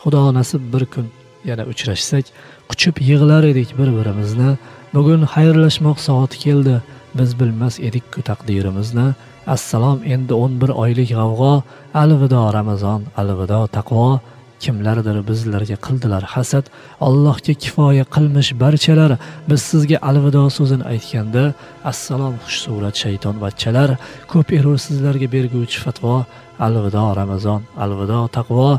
Xudo nasib bir kun yana uchrashsak, quchib yig'lar edik bir-birimizni. Bugun xayrlashmoq soati keldi, biz bilmas edik-ku taqdirimizni. Assalom endi 11 oylik g'avg'o, alvido Ramazon, alvido taqvo. Kimlardir bizlarga qildilar hasad, Allohga kifoya qilmish barchalar. Biz sizga alvido so'zini aytganda, assalom xushsurat shayton bachchalar. Ko'p erursizlarga berguvchi fatvo, alvido Ramazon, alvido taqvo.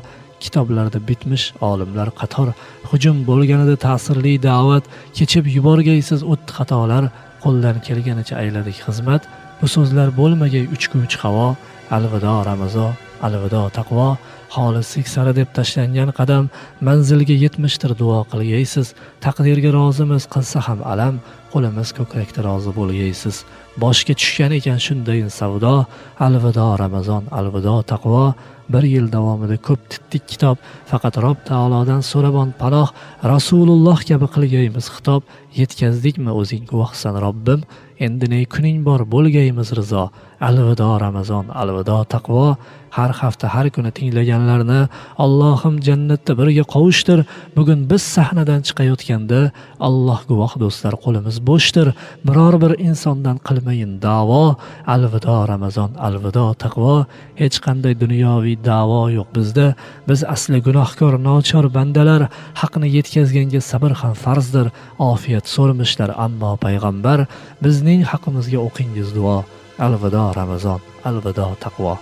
Kitoblarda bitmish olimlar qator, hujum bo'lganida ta'sirli da'vat, kechib yuborgaysiz o'tdi xatolar, qo'ldan kelganicha ayladik xizmat. Bu so'zlar bo'lmagay uchguvchi havo, alvido Ramazon, alvido taqvo. Xolislik sari deb tashlangan qadam manzilga yetmishdir duo qilgaysiz. Taqdirga rozimiz qilsa ham alam, qo'limiz ko'krakda rozi bo'lgaysiz. Boshga tushgan ekan shunday savdo, alvido Ramazon, alvido taqvo. Bir yil davomida ko'p titdik kitob, faqat Rob taolodan so'rabon panoh, Rasululloh kabi qilgaymiz xitob. Yetkazdikmi o'zing guvohsan Robbim, endi ne kuning bor bo'lgaymiz rizo. Alvido Ramazon, alvido taqvo. Har hafta har kuni tinglaganlarni Allohim jannatda birga qovushtir. Bugun biz sahnadan chiqayotganda Alloh guvoh do'stlar, qo'limiz bo'shdir. Biror bir insondan qilmayin da'vo, alvido Ramazon, alvido taqvo. Hech qanday dunyoviy da'vo yo'q bizda. Biz asli gunohkor nochor bandalar, haqni yetkazganga sabr ham farzdir. Ofiyat so'rmishlar ammo payg'ambar, bizning haqimizga o'qingiz duo. Alvido Ramazon, alvido taqvo.